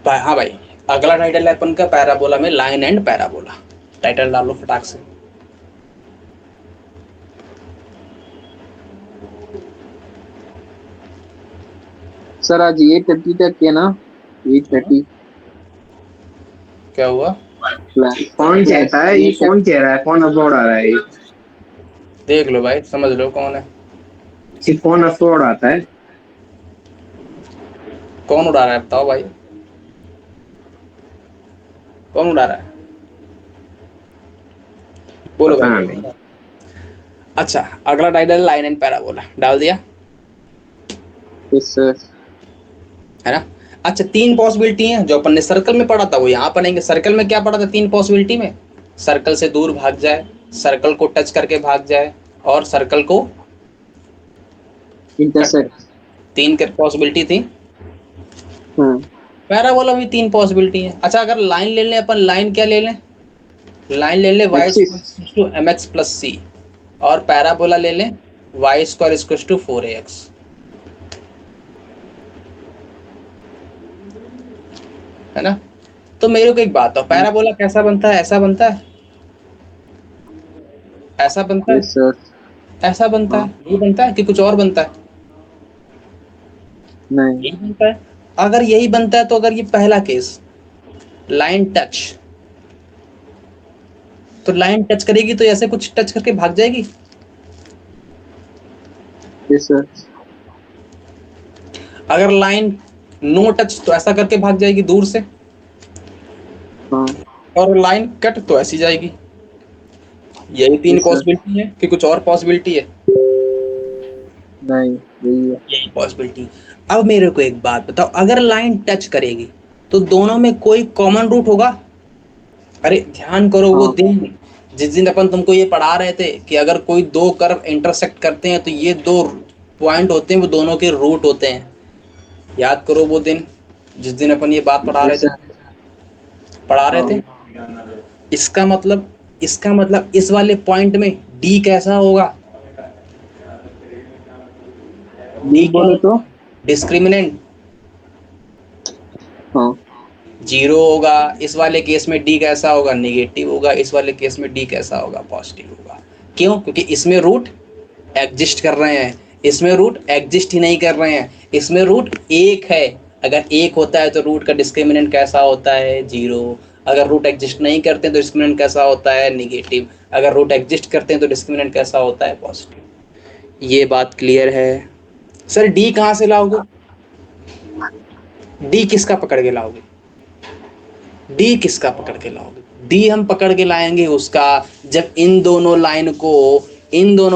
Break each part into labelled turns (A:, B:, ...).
A: हाँ भाई, अगला टाइटल है अपन का पैराबोला में लाइन एंड पैराबोला। टाइटल डालो फटाक से।
B: सर आज 8:30 तक है ना? 8:30।
A: क्या हुआ?
B: कौन कहता है ये? कौन कह रहा है? कौन अपलोड आ रहा है ये?
A: देख लो भाई, समझ लो कौन है।
B: सिर्फ कौन अपलोड आता है?
A: कौन उड़ा रहा है बताओ भाई, कौन उड़ा रहा है? बोलो
B: पता
A: भाई।
B: नहीं।
A: अच्छा, अगला टाइटल लाइन एंड पैराबोला डाल दिया
B: यस सर।
A: है ना। अच्छा, तीन पॉसिबिलिटी है जो अपन ने सर्कल में पढ़ा था वो यहाँ पढ़ेंगे। सर्कल में क्या पढ़ा था तीन पॉसिबिलिटी में? सर्कल से दूर भाग जाए, सर्कल को टच करके भाग जाए, और सर्कल को कट
B: इंटरसेक्ट।
A: कर। तीन पॉसिबिलिटी थी।
B: हाँ।
A: पैराबोला भी तीन पॉसिबिलिटी है। अच्छा, अगर लाइन ले लें अपन, लाइन क्या ले लें? लाइन ले लें y
B: axis.
A: Two m x plus c, और पैराबोला ले लें Y square equal to 4ax, है ना। तो मेरे को एक बात बताओ, पैराबोला कैसा बनता है? ऐसा बनता है, ऐसा बनता है,
B: यस सर।
A: ऐसा बनता
B: हाँ।
A: है, ये बनता है कि कुछ और बनता है?
B: नहीं।
A: यही बनता है। अगर यही बनता है तो अगर ये पहला केस लाइन टच, तो लाइन टच करेगी तो ऐसे कुछ टच करके भाग जाएगी।
B: Yes sir.
A: अगर लाइन नो टच तो ऐसा करके भाग जाएगी दूर से,
B: हाँ।
A: और लाइन कट तो ऐसी जाएगी। यही तीन
B: यस सर।
A: पॉसिबिलिटी है कि कुछ और पॉसिबिलिटी है?
B: नहीं, यही है।
A: यही पॉसिबिलिटी। अब मेरे को एक बात बताओ, अगर लाइन टच करेगी तो दोनों में कोई कॉमन रूट होगा? अरे ध्यान करो, वो
B: हाँ।
A: दिन जिस दिन अपन तुमको ये पढ़ा रहे थे कि अगर कोई दो कर्व इंटरसेक्ट करते हैं तो ये दो पॉइंट होते हैं, वो दोनों के रूट होते हैं। याद करो वो दिन जिस दिन अपन ये बात पढ़ा रहे
B: यस
A: थे,
B: सर।
A: पढ़ा रहे थे।
B: हाँ।
A: इसका मतलब, इसका मतलब इस वाले पॉइंट में डी कैसा होगा? डी
B: डी
A: क्या
B: बोले तो?
A: होगा? डिस्क्रिमिनेंट
B: हाँ।
A: जीरो होगा। इस वाले केस में डी कैसा होगा? निगेटिव होगा। इस वाले केस में डी कैसा होगा? पॉजिटिव होगा। क्यों? क्योंकि इसमें रूट एग्जिस्ट कर रहे हैं, इसमें रूट एग्जिस्ट ही नहीं कर रहे हैं। इसमें रूट एक है। अगर एक होता है तो रूट का डिस्क्रिमिनेंट कैसा होता है? जीरो। अगर रूट एग्जिस्ट नहीं करते हैं तो डिस्क्रिमिनेंट कैसा होता है? निगेटिव। अगर रूट एग्जिस्ट करते हैं तो डिस्क्रिमिनेंट कैसा होता है? पॉजिटिव। ये बात क्लियर है? सर डी कहाँ से लाओगे? डी किसका पकड़ के लाओगे? डी किसका पकड़ के लाओगे? डी हम पकड़ के लाएंगे उसका, जब इन दोनों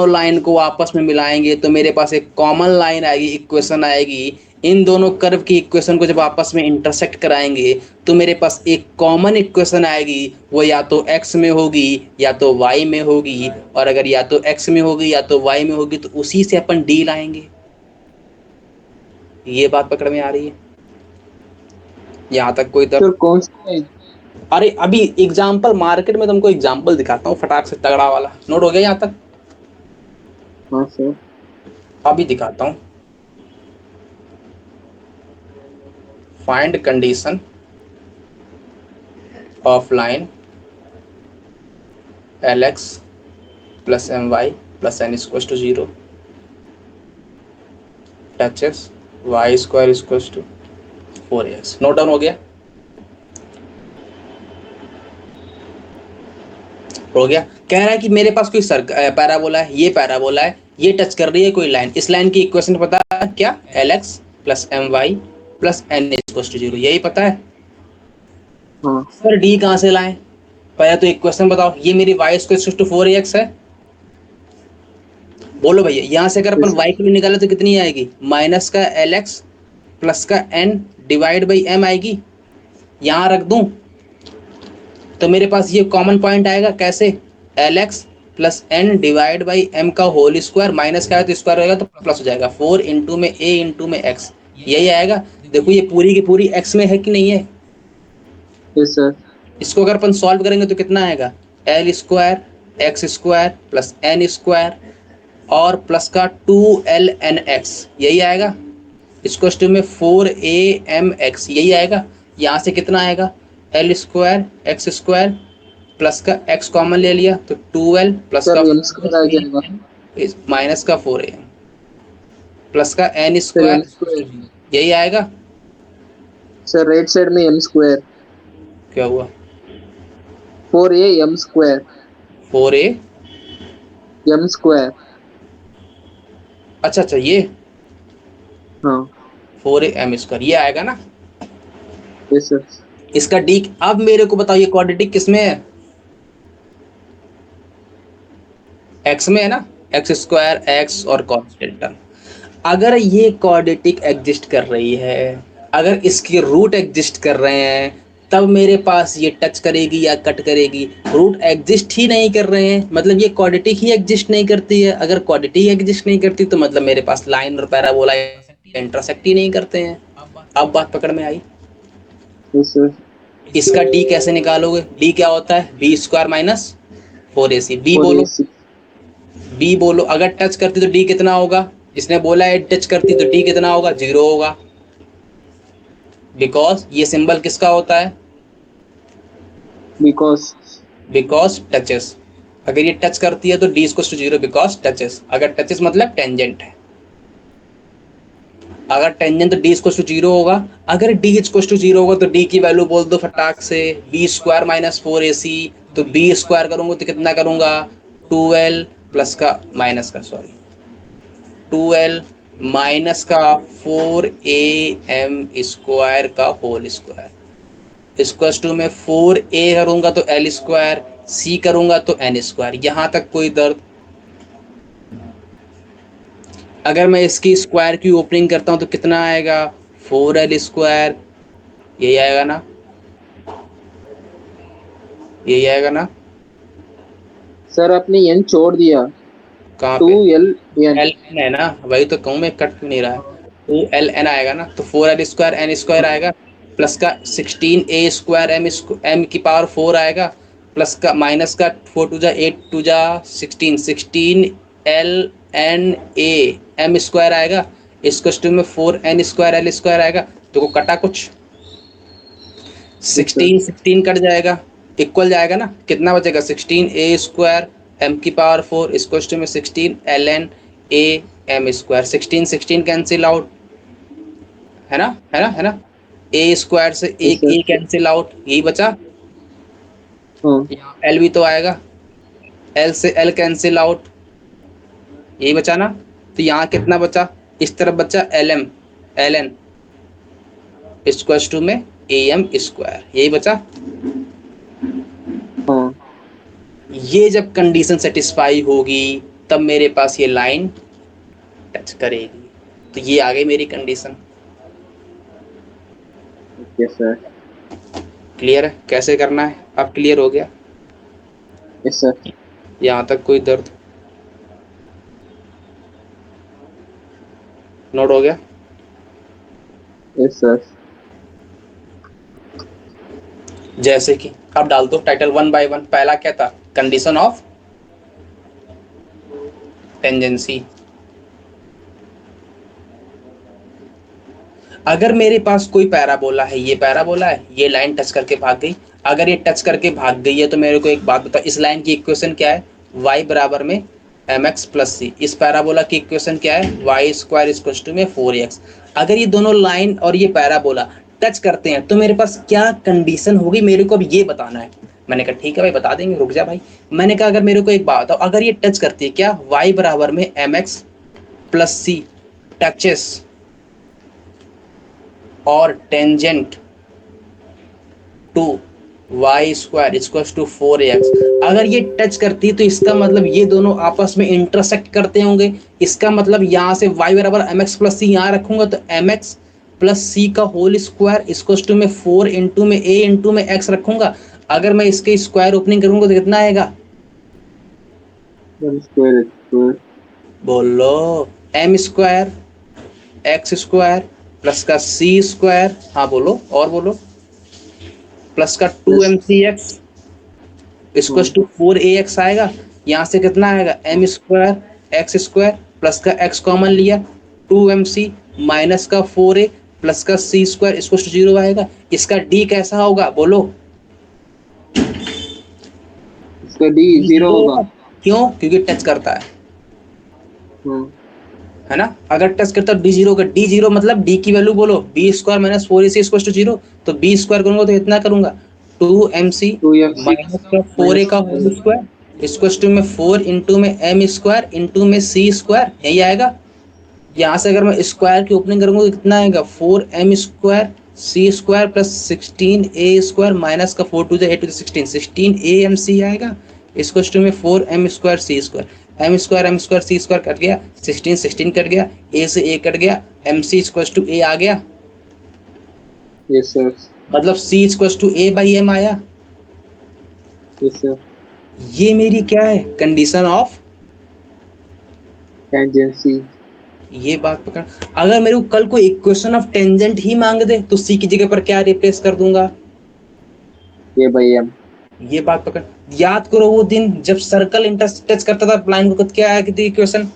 A: लाइन को आपस में मिलाएंगे तो मेरे पास एक कॉमन लाइन आएगी, इक्वेशन आएगी। इन दोनों कर्व की इक्वेशन को जब आपस में इंटरसेक्ट कराएंगे तो मेरे पास एक कॉमन इक्वेशन आएगी। वो या तो x में होगी या तो y में होगी, और अगर या तो x में होगी या तो y में होगी तो उसी से अपन डी लाएंगे। ये बात पकड़ में आ रही है? यहाँ तक कोई
B: सर
A: दर्द?
B: कौन सा है?
A: अरे अभी एग्जाम्पल, मार्केट में तुमको एग्जाम्पल दिखाता हूँ फटाक से, तगड़ा वाला। नोट हो गया यहाँ तक?
B: हाँ सर।
A: अभी दिखाता हूँ। Find condition of line L x plus M y plus N equal to zero touches y square equal to 4ax। Note down हो गया? हो गया। कह रहा है कि मेरे पास कोई पैराबोला है, ये पैराबोला है, ये टच कर रही है कोई लाइन। इस लाइन की इक्वेशन पता है क्या? L x plus M y plus N equal to zero, यही पता है।
B: हाँ।
A: सर डी कहाँ से लाएं? पहले तो इक्वेशन बताओ। ये मेरी वाई स्क्वायर टू 4ax है। बोलो भैया, यहाँ से अगर अपन
B: यस
A: वाई की निकाले तो कितनी आएगी? माइनस का एल एक्स प्लस का एन डिवाइड बाई एम आएगी। यहाँ रख दूं तो मेरे पास ये कॉमन पॉइंट आएगा। कैसे? L x plus N divide by M का होल स्क्वायर, माइनस का है तो स्क्वायर होगा तो प्लस हो जाएगा। 4 इंटू में ए इंटू में एक्स, यही आएगा। देखो ये पूरी की पूरी एक्स में है कि नहीं है?
B: Yes sir.
A: इसको अगर अपन सॉल्व करेंगे तो कितना आएगा? L square x square plus N square और प्लस का 2ln x, यही आएगा। इसको में 4am x, यही आएगा। यहाँ से कितना आएगा, L square x square plus का एक्स कॉमन ले लिया तो 2l प्लस का
B: सर एम स्क्वायर आ जाएगा।
A: माइनस का 4am प्लस का N
B: sir M
A: square,
B: square.
A: यही आएगा।
B: सर राइट साइड में एम स्क्वायर।
A: क्या हुआ,
B: 4a M square.
A: 4a,
B: M square.
A: अच्छा ये
B: हाँ।
A: 4am स्क्वायर ये आएगा ना।
B: Yes sir.
A: इसका डी, अब मेरे को बताओ ये क्वाड्रेटिक किस में है, एक्स में है ना, एक्स स्क्वायर एक्स और कॉस डेल्टा। अगर ये क्वाड्रेटिक एग्जिस्ट कर रही है, अगर इसके रूट एग्जिस्ट कर रहे हैं, तब मेरे पास ये टच करेगी या कट करेगी। रूट एग्जिस्ट ही नहीं कर रहे हैं, मतलब ये क्वाड्रेटिक ही एग्जिस्ट नहीं करती है। अगर क्वाड्रेटिक एग्जिस्ट नहीं करती तो मतलब मेरे पास लाइन और पैराबोला इंटरसेक्ट ही नहीं करते हैं। अब बात पकड़ में आई।
B: Yes sir.
A: इसका डी कैसे निकालोगे, डी क्या होता है, B square minus 4ac। B
B: और
A: बोलो,
B: ये
A: बी बोलो। अगर टच करती तो डी कितना होगा, इसने बोला है टच करती तो डी कितना होगा, 0 होगा, बिकॉज ये सिंबल किसका होता है,
B: बिकॉज।
A: Because touches. अगर ये टच करती है तो D equals to 0 because touches. अगर टचेस मतलब टेंजेंट है, अगर टेंजेंट तो डी इक्वल्स टू 0 होगा। अगर डी इक्वल्स टू 0 होगा तो डी की वैल्यू बोल दो फटाक से, बी स्क्वायर माइनस 4ac। तो बी स्क्वायर करूंगा तो कितना करूंगा, 2l प्लस का माइनस का सॉरी 2l माइनस का 4am स्क्वायर का होल स्क्वायर इक्वल्स टू में 4a करूंगा तो l स्क्वायर, c करूंगा तो n स्क्वायर। यहां तक कोई दर्द। अगर मैं इसकी स्क्वायर की ओपनिंग करता हूं तो कितना आएगा, 4l स्क्वायर, यही आएगा ना, यही आएगा ना।
B: सर आपने एन छोड़ दिया।
A: कहाँ पे,
B: 2l एन।
A: एल एन है ना, वही तो कहूँ मैं, कट क्यों नहीं रहा है। 2ln आएगा ना, तो 4l स्क्वायर एन स्क्वायर आएगा, प्लस का 16a स्क्वायर एम की पावर 4 आएगा, प्लस का माइनस का 4 टू जा 8 टू जा 16, 16ln a एम स्क्वायर आएगा, इसको टू में 4n स्क्वायर एल स्क्वायर आएगा। तो को कटा कुछ, 16 कट जाएगा, इक्वल जाएगा ना, कितना बचेगा, 16a स्क्वायर एम की पावर 4 इसको में 16ln a M square. 16 cancel out, है ना, है ना, है ना। ए स्क्वायर से एक ए कैंसिल आउट, यही बचा। एल भी तो आएगा, एल से एल कैंसिल आउट, यही बचा ना। तो यहाँ कितना बचा, इस तरफ बचा एल एन स्क्वायर टू में ए एम स्क्वायर, यही बचा। ये जब कंडीशन सेटिस्फाई होगी तब मेरे पास ये लाइन टच करेगी। तो ये आ गई मेरी कंडीशन।
B: Yes sir.
A: क्लियर है कैसे करना है, अब क्लियर हो गया।
B: Yes sir.
A: यहाँ तक कोई दर्द, नोट हो गया।
B: Yes sir.
A: जैसे कि अब डाल दो टाइटल 1 बाय 1। पहला क्या था, कंडीशन ऑफ टेंजेंसी। अगर मेरे पास कोई पैराबोला है, ये पैराबोला है, ये लाइन टच करके भाग गई। अगर ये टच करके भाग गई है तो मेरे को एक बात बताओ, इस लाइन की इक्वेशन क्या है, y बराबर में mx प्लस सी। इस पैराबोला की इक्वेशन क्या है, वाई स्क्वायर इक्वल टू में 4x। अगर ये दोनों लाइन और ये पैराबोला टच करते हैं तो मेरे पास क्या कंडीशन होगी, मेरे को अब ये बताना है। मैंने कहा ठीक है भाई बता देंगे, रुक जा भाई। मैंने कहा अगर मेरे को एक बात बताओ, अगर ये टच करती है क्या, y बराबर में mx प्लस सी टचेस और tangent to y square equal to 4x। अगर ये टच करती तो इसका मतलब ये दोनों आपस में इंटरसेक्ट करते होंगे। इसका मतलब यहाँ से y बराबर mx प्लस सी यहाँ रखूंगा तो mx प्लस सी का होल स्क्वायर इक्वल टू में 4 इंटू में a इंटू में x रखूंगा। अगर मैं इसके स्क्वायर ओपनिंग करूंगा तो कितना आएगा, बोलो, m square x square plus का c स्क्वायर, हाँ बोलो और बोलो, प्लस का 2mcx इसको टू 4ax आएगा। यहाँ से कितना आएगा, m square x square plus का x कॉमन लिया 2mc माइनस का 4a प्लस का सी स्क्वायर इसको 0 आएगा। इसका डी कैसा होगा बोलो?
B: इसका डी
A: डी
B: 0
A: जीरो
B: होगा।
A: होगा। क्यों? क्योंकि टच करता है ना। अगर टच करता है डी जीरो का, डी जीरो मतलब डी की वैल्यू बोलो, b square minus 4ac equal to 0। तो बी स्क्वायर करूंगा तो इतना करूंगा 2mc
B: 2mc
A: माइनस का 4a
B: माइनस
A: का होल स्क्वायर इक्वल टू में 4 इंटू में m स्क्वायर इंटू में c स्क्वायर, यही आएगा। यहाँ से अगर मैं स्क्वायर की ओपनिंग करूंगा तो कितना आएगा 4m square c square plus 16a square minus का 4 to the 8 to the 16 16amc आएगा इसको टू में 4m square c square m square c square cut गया 16 16 कट गया a से a कट गया mc इक्वल टू a आ गया।
B: Yes sir.
A: मतलब c equal to a by m आया।
B: Yes sir.
A: ये मेरी क्या है कंडीशन ऑफ
B: टेंजेंसी।
A: ये बात पकड़। अगर मेरे को कल को इक्वेशन ऑफ टेंजेंट ही मांग दे तो c की जगह पर क्या रिप्लेस कर दूंगा?
B: ए बाई एम।
A: ये बात पकड़। याद करो वो दिन जब सर्कल इंटर टच करता था लाइन को, क्या आया थी इक्वेशन?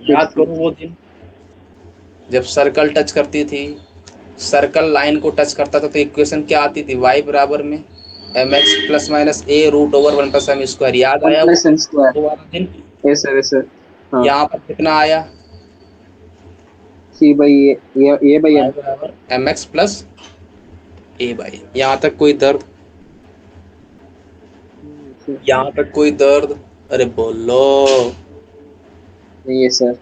A: याद करो वो दिन जब सर्कल टच करती थी, सर्कल लाइन को टच करता था तो इक्वेशन क्या आती थी? y बराबर में mx plus minus a root over 1 plus m square. याद आया वो वाला दिन?
B: Yes sir. Yes sir. हाँ।
A: यहाँ पर कितना आया?
B: C by a by
A: y
B: m.
A: बराबर mx प्लस a बाई। यहाँ तक कोई दर्द? यहाँ तक कोई दर्द? अरे बोलो।
B: नहीं है सर।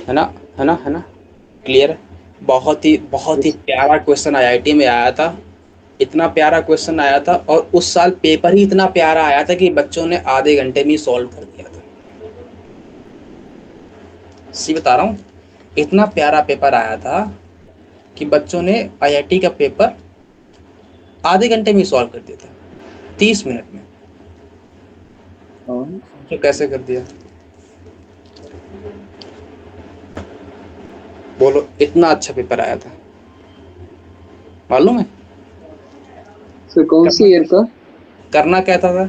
A: है ना, है ना, है ना, क्लियर है। बहुत ही प्यारा क्वेश्चन आईआईटी में आया था। इतना प्यारा क्वेश्चन आया था और उस साल पेपर ही इतना प्यारा आया था कि बच्चों ने आधे घंटे में सॉल्व कर दिया था। सी बता रहा हूँ, इतना प्यारा पेपर आया था कि बच्चों ने आईआईटी का पेपर आधे घंटे में सॉल्व कर दिया था, 30 मिनट में। तो कैसे कर दिया बोलो? इतना अच्छा पेपर आया था, मालूम है?
B: सर कौन सी ईयर का?
A: करना क्या था?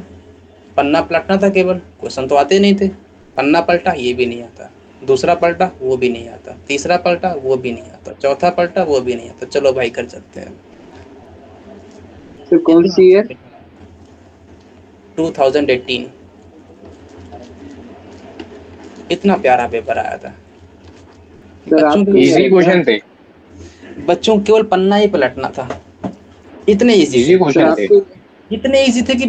A: पन्ना पलटना था केवल, क्वेश्चन तो आते नहीं थे। पन्ना पलटा, ये भी नहीं आता। दूसरा पलटा, वो भी नहीं आता। तीसरा पलटा, वो भी नहीं आता। चौथा पलटा, वो भी नहीं आता। चलो भाई कर सकते हैं।
B: सर कौन सी ईयर?
A: 2018। इतना प्यारा पेपर आया था।
C: इजी क्वेश्चन थे।
A: बच्चों को केवल पन्ना ही पलटना था। इतने इजी
C: क्वेश्चन थे।
A: इतने इजी थे कि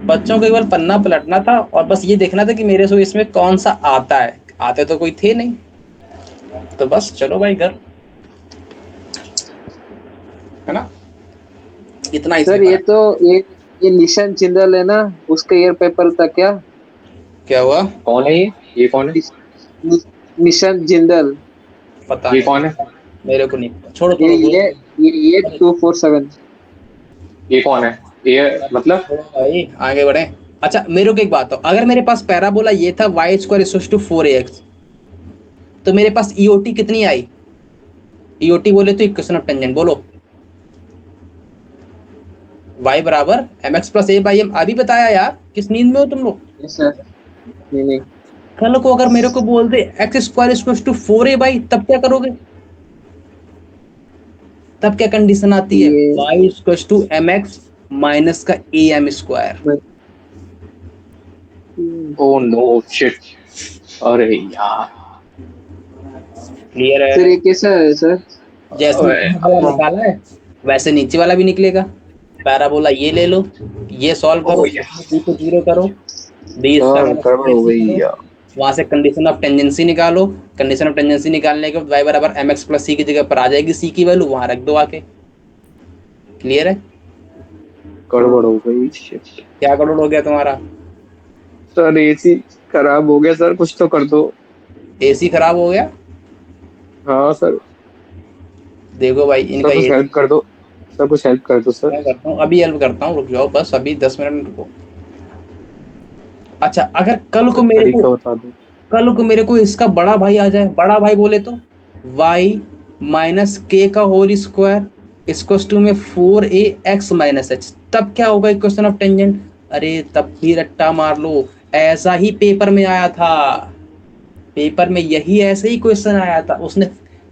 A: बच्चों केवल पन्ना पलटना था और बस ये देखना था कि मेरे से इसमें कौन सा आता है। आते तो कोई थे नहीं, तो बस चलो भाई घर, है ना। इतना ही
B: सर। ये निशान जिंदल है ना, उसका ईयर पेपर था क्या?
A: क्या हुआ?
C: कौन है ये कौन है?
B: निशान जिंदल।
A: पता
C: ये
A: नहीं,
C: कौन है?
A: मेरे को नहीं। छोड़ो
B: ये 247।
C: ये कौन है? ये मतलब
A: भाई आगे बढ़े। अच्छा मेरे को एक बात हो, अगर मेरे पास पैराबोला ये था y square equal to 4ax, तो मेरे पास ईओटी कितनी आई? ईओटी बोले तो इक्वेशन ऑफ टेंजेंट बोलो। y बराबर mx plus a by m। अभी बताया यार, किस नींद में हो तुम लोग?
B: नहीं।
A: कल को अगर मेरे को बोल दे x square equal to 4a by, तब क्या करोगे? तब क्या कंडीशन आती है? y equal to mx minus का am square.
C: Oh no shit. अरे यार,
A: क्लियर है?
B: सर ये कैसा है सर?
A: जैसे निकाला है वैसे नीचे वाला भी निकलेगा। पैराबोला ये ले लो, ये सॉल्व करो, b को 0 करो, b
C: हो गई यार।
A: वहां से कंडीशन ऑफ टेंजेंसी निकालो। कंडीशन ऑफ टेंजेंसी निकालने के बाद y बराबर mx प्लस c की जगह पर आ जाएगी c की वैल्यू, वहां रख दो आके। क्लियर है?
C: गड़बड़ हो गई।
A: क्या गड़बड़ हो गया तुम्हारा?
C: सर एसी खराब हो गया सर, कुछ तो कर दो।
A: एसी खराब हो गया?
C: हाँ सर।
A: देखो भाई इनका
C: सर कुछ हेल्प कर दो, सर कुछ हेल्प कर दो सर।
A: मैं करता हूँ, अभी हेल्प करता हूँ, रुक जाओ बस अभी 10 मिनट रुको। अच्छा अगर कल को मेरे को इसका बड़ा भाई आ जाए, बड़ा भाई बोले तो y माइनस के का होल स्क्वायर इक्वल टू में 4ax माइनस h, तब क्या होगा इक्वेशन ऑफ टेंजेंट? अरे तब भी रट्टा मार लो, ऐसा ही पेपर में आया था। पेपर में यही ऐसे ही क्वेश्चन आया था, उसने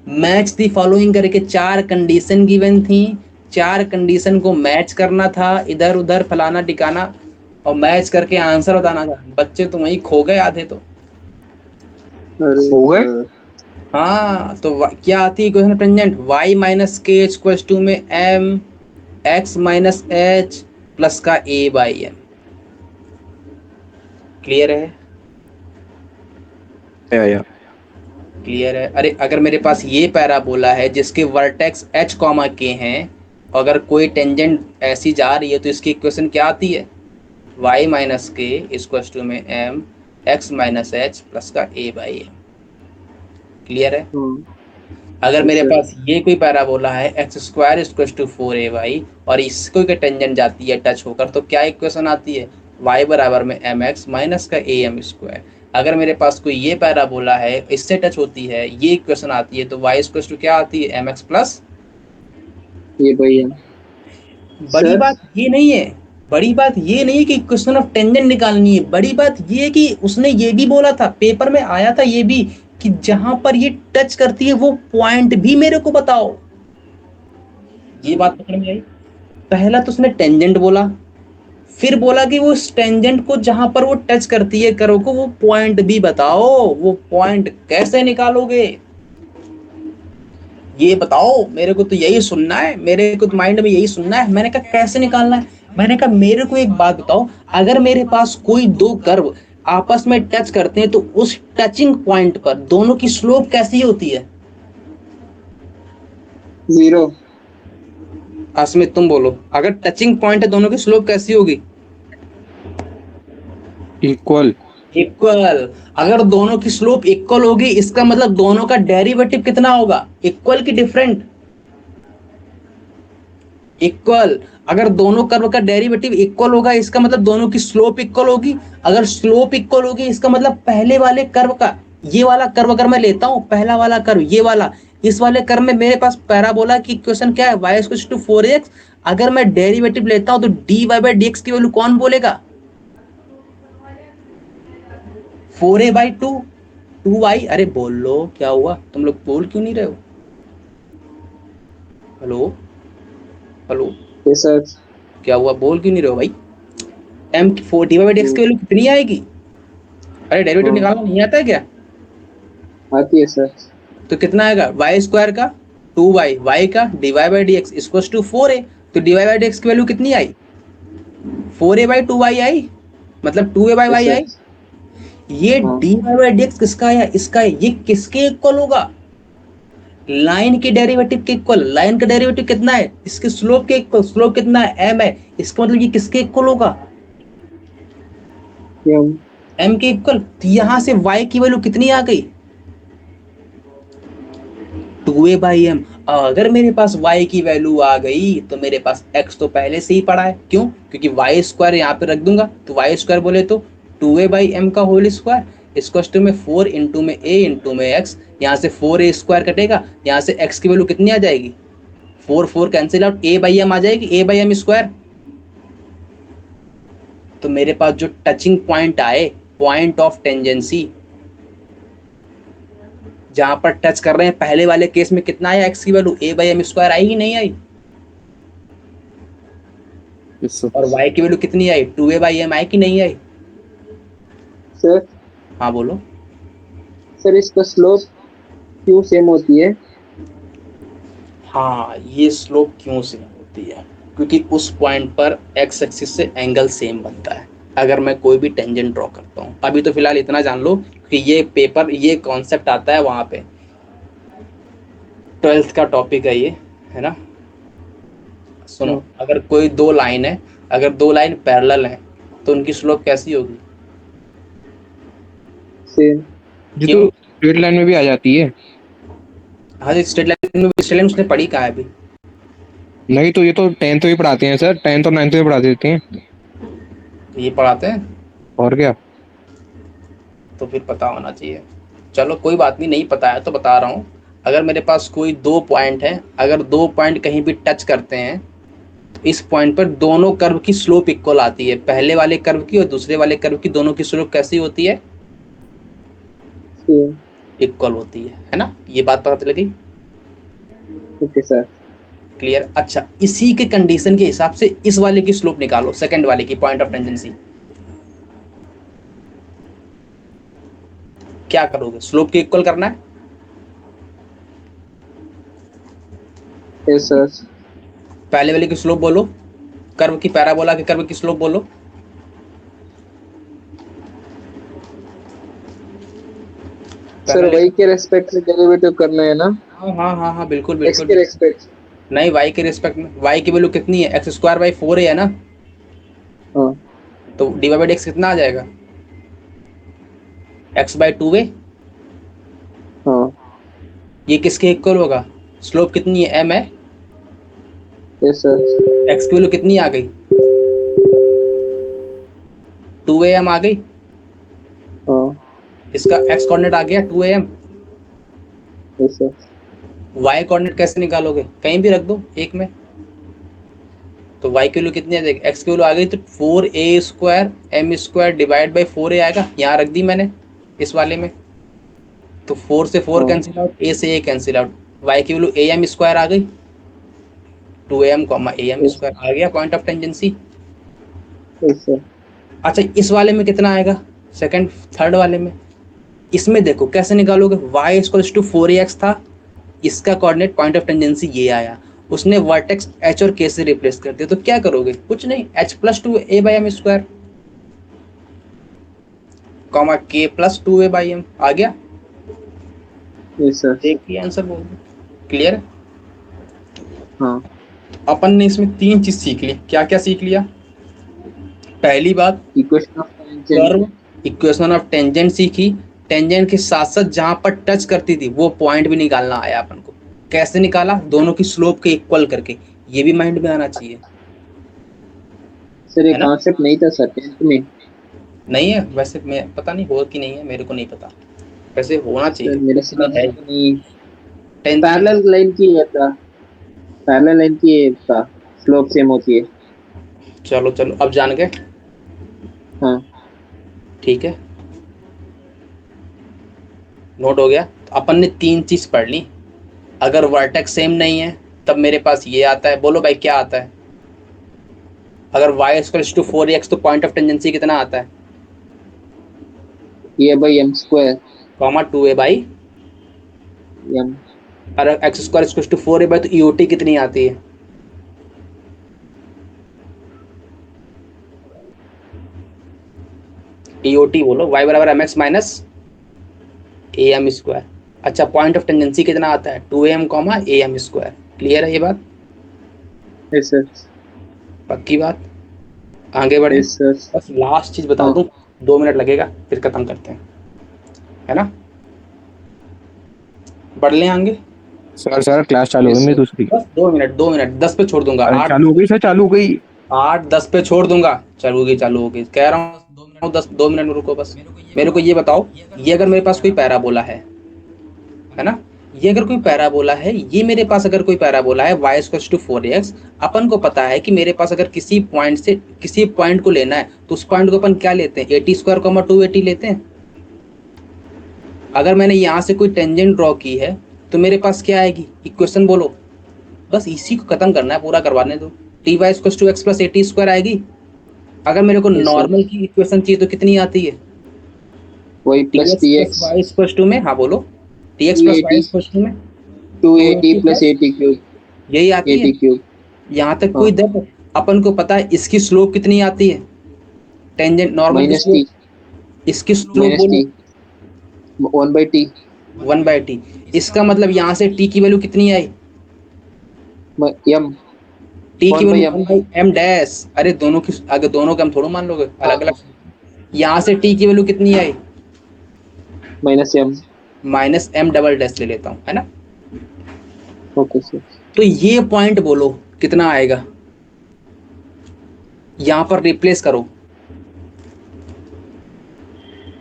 A: मैच दी फॉलोइंग करके 4 कंडीशन गिवन थी, 4 कंडीशन को मैच करना था, इधर उधर फलाना टिकाना, और मैच करके आंसर बताना था। बच्चे तो वहीं खो गए आधे तो।
B: अरे
C: हो गए।
B: सर,
A: हाँ तो क्या आती है क्वेश्चन टेंजेंट, y माइनस के इक्वल टू में m x minus H plus का a बाई एम। क्लियर है?
C: या
A: क्लियर है? अरे अगर मेरे पास ये पैराबोला है जिसके वर्टेक्स h कॉमा के हैं, अगर कोई टेंजेंट ऐसी जा रही है तो इसकी इक्वेशन क्या आती है, y माइनस के इक्वल टू में m x minus H plus का a बाई एम। क्लियर है?
B: हाँ
A: अगर
B: यस
A: मेरे
B: सर,
A: पास ये कोई पैराबोला है x square equal to 4ay और इसको के टेंजेंट जाती है टच होकर, तो क्या इक्वेशन आती है, y बराबर में एम एक्स माइनस का ए एम स्क्वायर। अगर मेरे पास कोई ये पैराबोला है इससे टच होती है, ये इक्वेशन आती है, तो y इक्वल टू क्या आती है, एम एक्स प्लस।
B: ये भैया
A: बड़ी
B: सर।
A: बात ये नहीं है, बड़ी बात ये नहीं है कि इक्वेशन ऑफ टेंजेंट निकालनी है, बड़ी बात ये है कि उसने ये भी बोला था, पेपर में आया था ये भी, कि जहां पर ये टच करती है वो पॉइंट भी मेरे को बताओ। ये बात पकड़ में आई? पहला तो उसने टेंजेंट बोला, फिर बोला कि वो उस टेंजेंट को जहां पर वो टच करती है करो को वो पॉइंट भी बताओ। वो पॉइंट कैसे निकालोगे ये बताओ, मेरे को तो यही सुनना है, मेरे को तो माइंड में यही सुनना है। मैंने कहा कैसे निकालना है, मैंने कहा मेरे को एक बात बताओ, अगर मेरे पास कोई दो कर्व आपस में टच करते हैं तो उस टचिंग पॉइंट पर दोनों की स्लोप कैसी होती है।
B: जीरो।
A: अस्मित तुम बोलो, अगर टचिंग पॉइंट है दोनों की स्लोप कैसी होगी,
C: इक्वल।
A: इक्वल। अगर दोनों की स्लोप इक्वल होगी इसका मतलब दोनों का डेरिवेटिव कितना होगा, इक्वल की डिफरेंट, इक्वल। अगर दोनों कर्व का डेरिवेटिव इक्वल होगा इसका मतलब दोनों की स्लोप इक्वल होगी। अगर स्लोप इक्वल होगी इसका मतलब पहले वाले कर्व का, ये वाला कर्व अगर मैं लेता हूं, पहला वाला कर्व ये वाला, इस वाले कर्व में मेरे पास पैराबोला की इक्वेशन क्या है, y इक्वल टू 4x। अगर मैं डेरिवेटिव लेता हूं तो dy बाई डी एक्स की वैल्यू कौन बोलेगा, 4a बाई 2y। अरे बोल लो क्या हुआ, तुम लोग बोल क्यों नहीं रहे हो, हेलो हेलो,
B: यस सर।
A: क्या हुआ बोल क्यों नहीं रहे हो भाई। m की 4 dy बाई डी एक्स की वैल्यू कितनी आएगी, अरे डेरिवेटिव
B: हाँ
A: निकालना नहीं आता है क्या,
B: आती है सर।
A: तो कितना आएगा वाई स्क्वायर का 2y, वाई का dy by d x equal to 4a। तो dy बाई डी एक्स की वैल्यू कितनी आई, 4a बाई 2y आई, मतलब 2a by
B: yes
A: y
B: sir.
A: आई। ये
B: हाँ
A: dy बाई डी एक्स किसका है, इसका है। ये किसके इक्वल होगा, लाइन के डेरिवेटिव के इक्वल। लाइन का डेरिवेटिव कितना है, इसके स्लोप के इक्वल। स्लोप कितना है, m है। इसका मतलब ये किसके इक्वल होगा,
B: एम।
A: m के इक्वल। तो यहां से y की वैल्यू कितनी आ गई, 2a बाई एम। अगर मेरे पास y की वैल्यू आ गई तो मेरे पास x तो पहले से ही पड़ा है, क्यों, क्योंकि वाई स्क्वायर यहाँ पे रख दूंगा, तो वाई स्क्वायर बोले तो 2a बाई एम का होल स्क्वायर इसको में 4 इंटू में a इंटू में x, यहाँ से 4a स्क्वायर कटेगा, यहाँ से x की वैल्यू कितनी आ जाएगी, 4 4 cancel out, a by M आ जाएगी, a बाई एम स्क्वायर। तो मेरे पास जो टचिंग पॉइंट आए, पॉइंट ऑफ टेंजेंसी, जहां पर टच कर रहे हैं, पहले वाले केस में कितना आया x की वैल्यू, a बाई एम स्क्वायर आई ही नहीं आई,
C: यस सर।
A: और y की वैल्यू कितनी आई, 2a बाई एम आई कि नहीं आई।
B: सर,
A: हाँ बोलो।
B: सर इसका स्लोप क्यों सेम होती है।
A: हाँ ये स्लोप क्यों सेम होती है, क्योंकि उस पॉइंट पर x एक्सिस से एंगल सेम बनता है अगर मैं कोई भी टेंजेंट ड्रॉ करता हूँ। अभी तो फिलहाल इतना जान लो कि ये पेपर, ये कॉन्सेप्ट आता है वहां पे, 12th का टॉपिक है ये, है ना। सुनो, अगर कोई दो लाइन है, अगर दो लाइन पैरेलल हैं तो उनकी स्लोप कैसी होगी,
B: सेम।
C: ये
A: क्यों।
C: तो स्ट्रेट लाइन में भी आ जाती है।
A: हाँ स्ट्रेट लाइन में, स्ट्रेट लाइन उसने पढ़ी कहाँ है अभी,
C: नहीं तो ये तो 10th में पढ़ाते हैं सर, 10th और 9th में पढ़ा देते हैं।
A: ये पढ़ाते हैं,
C: और क्या।
A: तो फिर पता होना चाहिए। चलो कोई बात नहीं, नहीं पता है तो बता रहा हूँ। अगर मेरे पास कोई दो पॉइंट है, अगर दो पॉइंट कहीं भी टच करते हैं तो इस पॉइंट पर दोनों कर्व की स्लोप इक्वल आती है, पहले वाले कर्व की और दूसरे वाले कर्व की, दोनों की स्लोप कैसी होती है, इक्वल होती है ना, ये बात पता लगी?
B: Okay sir.
A: क्लियर? अच्छा, इसी के कंडीशन के हिसाब से इस वाले की स्लोप निकालो, सेकंड वाले की, पॉइंट ऑफ टेंजेंसी। क्या करोगे? स्लोप के इक्वल करना है।
B: Yes sir.
A: पहले वाले की स्लोप बोलो, कर्व की, पैराबोला के कर्व की स्लोप बोलो।
B: सर
A: पहले
B: वाई के रेस्पेक्ट में डेरिवेटिव करना है ना?
A: हाँ हाँ हाँ हाँ, बिल्कुल
B: एक्स
A: बिल्कुल
B: के
A: बिल्कुल।
B: रेस्पेक्ट।
A: नहीं, वाई के रिस्पेक्ट में। वाई की वैल्यू कितनी है? एक्स स्क्वायर बाई 4 है ना,
B: हाँ
A: तो डी बाई एक्स कितना आ जाएगा? एक्स बाई 2 है।
B: हाँ।
A: ये किसके इक्वल होगा? स्लोप कितनी है? एम है।
B: Yes sir.
A: एक्स की वैल्यू कितनी आ गई? 2am आ गई।
B: हाँ।
A: इसका एक्स कोऑर्डिनेट आ गया 2am।
B: Yes sir.
A: Y coordinate कैसे निकालोगे? कहीं भी रख दो एक में, तो y की वैल्यू कितनी आ जाएगी? x की वैल्यू आ गई तो 4a² m² divide by 4a आएगा, यहाँ रख दी मैंने इस वाले में। तो 4 से 4
B: हाँ।
A: कैंसिल आउट, a से a कैंसिल आउट, y की वैल्यू am² आ गई, 2am am² आ गया point of tangency.
B: Yes sir.
A: अच्छा, इस वाले में कितना आएगा? सेकंड थर्ड वाले में, इसमें देखो कैसे निकालोगे। y इक्वल्स टू 4ax था, इसका कोऑर्डिनेट पॉइंट ऑफ टेंजेंसी ये आया, उसने वर्टेक्स h और k से रिप्लेस कर दिया, तो क्या करोगे? कुछ नहीं, h plus 2a/m², comma k plus 2a/m आ गया।
B: Yes sir.
A: देखिए आंसर बोल दो। क्लियर है?
B: हाँ।
A: अपन ने इसमें 3 चीज सीख ली। क्या क्या सीख लिया? पहली बात,
B: equation of tangent.
A: Curve, equation of tangent सीखी। टेंजेंट के साथ साथ जहां पर टच करती थी वो पॉइंट भी निकालना आया अपन को। कैसे निकाला? दोनों की स्लोप के इक्वल करके। ये भी माइंड में आना चाहिए,
B: सर ये
A: है ना?
B: कॉन्सेप्ट नहीं था सर 10th में।
A: नहीं है वैसे, मैं पता नहीं हो कि नहीं है, मेरे को नहीं पता, वैसे होना
B: सर
A: चाहिए।
B: मेरे
A: तो
B: सिलेबस
A: है
B: में नहीं।
A: टेंथ की।
B: पैरेलल लाइन की ये था। पैरेलल लाइन की ये था। स्लोप सेम होती है।
A: चलो चलो, अब जान गए।
B: हाँ।
A: ठीक है, नोट हो गया। तो अपन ने 3 चीज पढ़ ली। अगर वर्टेक्स सेम नहीं है तब मेरे पास ये आता है, बोलो भाई क्या आता है? अगर y इक्वल्स टू 4ax तो पॉइंट ऑफ टेंजेंसी कितना आता है?
B: ये by M square.
A: Comma 2a by,
B: m.
A: और x square equals to 4a by, तो ईओटी कितनी आती है? ईओटी बोलो, y बराबर mx माइनस am²। अच्छा, पॉइंट ऑफ टेंजेंसी कितना आता है? 2am comma am²। क्लियर है ये बात?
B: Yes sir.
A: पक्की बात? आगे बढ़े।
B: Yes sir.
A: बस लास्ट चीज बता
B: हाँ।
A: दूं, 2 मिनट लगेगा फिर खत्म करते हैं, है ना? बढ़ लें आगे।
C: सर क्लास चालू हो गई
B: यस
C: मेरी
B: सर।
C: दूसरी।
A: बस 2 मिनट, 2 मिनट, 10 पे छोड़ दूंगा।
C: अरे
A: आठ,
C: चालू हो गई सर, चालू हो गई।
A: 8 10 पे छोड़ दूंगा। चालू होगी कह रहा हूँ। 2 मिनट, 2 मिनट में रुको बस। मेरे को ये बताओ, ये अगर मेरे पास कोई पैराबोला है ना, ये अगर कोई पैराबोला है, ये मेरे पास अगर कोई पैराबोला है y इक्वल्स टू 4ax, अपन को पता है कि मेरे पास अगर किसी पॉइंट से किसी पॉइंट को लेना है तो उस पॉइंट को अपन क्या लेते हैं? at² 280 लेते हैं। अगर मैंने यहाँ से कोई टेंजेंट ड्रॉ की है तो मेरे पास क्या आएगी? इक्वेशन बोलो, बस इसी को खत्म करना है, पूरा करवाने दो। T y equals to x plus at² आएगी। अगर मेरे को
B: यस सर।
A: नॉर्मल की इक्वेशन चाहिए तो कितनी आती है?
B: Y
A: t
B: plus
A: x
B: t
A: plus
B: x.
A: Y equals to में, हाँ बोलो, t x
B: two
A: plus y
B: a t.
A: Equals to में
B: two
A: two
B: a t
A: a t
B: plus
A: plus,
B: a t cube.
A: यही आती है।
B: A t cube.
A: यहाँ तक
B: हाँ।
A: कोई दर्द? अपन को पता है इसकी स्लोप कितनी आती है? टेंजेंट नॉर्मल की
B: माइनस टी।
A: स्लोप, इसकी स्लोप
B: माइनस
A: बोलो।
B: टी। 1/t।
A: 1/t। इसका मतलब यहाँ से टी की वैल्यू कितनी आई?
B: एम।
A: टी की
B: 1/m।
A: Value 1/m dash. अरे दोनों की, अगर दोनों का हम थोड़ा मान लोगे, अलग अलग।
B: हाँ।
A: यहाँ से टी की वैल्यू कितनी आई?
B: Minus m.
A: -m double dash ले लेता हूँ, है ना?
B: Okay sir.
A: तो ये पॉइंट बोलो कितना आएगा? यहाँ पर रिप्लेस करो,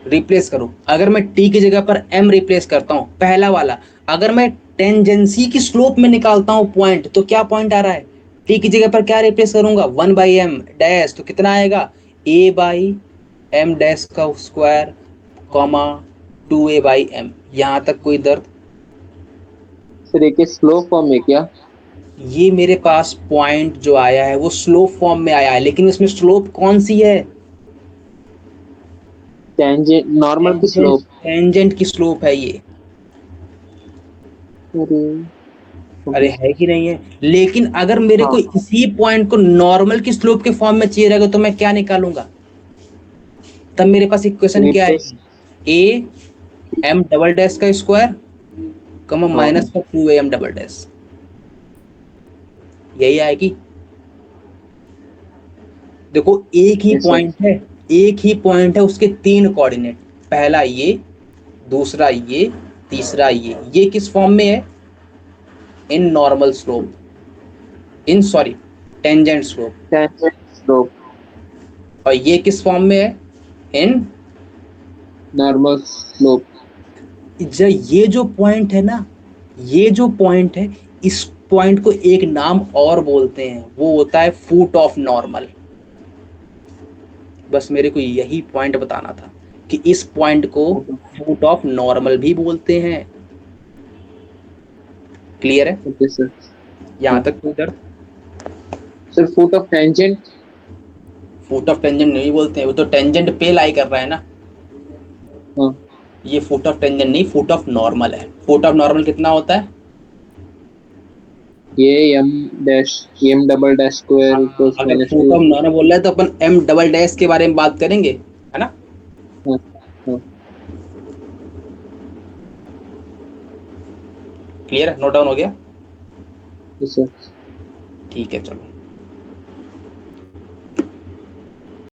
A: रिप्लेस करो। अगर मैं टी की जगह पर m रिप्लेस करता हूँ, पहला वाला, अगर मैं टेंजेंसी की स्लोप में निकालता हूँ पॉइंट, तो क्या पॉइंट आ रहा है? टी की जगह पर क्या रिप्लेस करूंगा? 1/m डैश, तो कितना आएगा? a/m डैश का स्क्वायर, कॉमा 2a/m। यहाँ तक कोई दर्द?
B: सर एक स्लो फॉर्म है क्या?
A: ये मेरे पास पॉइंट जो आया है वो स्लोप फॉर्म में आया है, लेकिन इसमें स्लोप कौन सी है?
B: टेंजेंट नॉर्मल की
A: टेंजेंट,
B: स्लोप।
A: टेंजेंट की स्लोप है ये।
B: अरे
A: अरे
B: ओके
A: है
B: सर।
A: कि नहीं है? लेकिन अगर मेरे को
B: हाँ
A: इसी पॉइंट को नॉर्मल की स्लोप के फॉर्म में चाहिए रहेगा तो मैं क्या निकालूंगा? तब मेरे पास इक्वेशन क्या
B: रिप्लेस।
A: आएगी? ए एम डबल डैश का स्क्वायर कमा
B: हाँ
A: माइनस का 2am डबल डैश, यही आएगी। देखो एक ही
B: यस सर।
A: पॉइंट है, एक ही पॉइंट है, उसके तीन कोऑर्डिनेट, पहला ये, दूसरा ये, तीसरा ये किस फॉर्म में है? In normal slope, in sorry tangent slope.
B: Tangent slope.
A: और ये किस फॉर्म में है? इन,
B: नॉर्मल स्लोप।
A: ये जो पॉइंट है ना, ये जो पॉइंट है, इस पॉइंट को एक नाम और बोलते हैं, वो होता है फुट ऑफ नॉर्मल। बस मेरे को यही पॉइंट बताना था कि इस पॉइंट को फुट ऑफ नॉर्मल भी बोलते हैं। क्लियर है?
B: Okay sir.
A: यहां
B: हाँ
A: तक कोई दर्द?
B: Sir foot of tangent.
A: Foot of tangent नहीं बोलते हैं, वो तो टेंजेंट पे लाई कर रहा है ना।
B: हाँ
A: ये फुट ऑफ टेंजेंट नहीं, फुट ऑफ नॉर्मल है। फुट ऑफ नॉर्मल कितना होता है?
B: ये m dash m double dash square
A: हाँ,
B: इक्वल्स
A: अगर
B: minus
A: foot
B: two.
A: Of normal बोल रहा है तो अपन एम डबल डैश के बारे में बात करेंगे, है ना?
B: हाँ हाँ।
A: क्लियर है? नोट डाउन हो गया?
B: Yes sir.
A: ठीक है, चलो।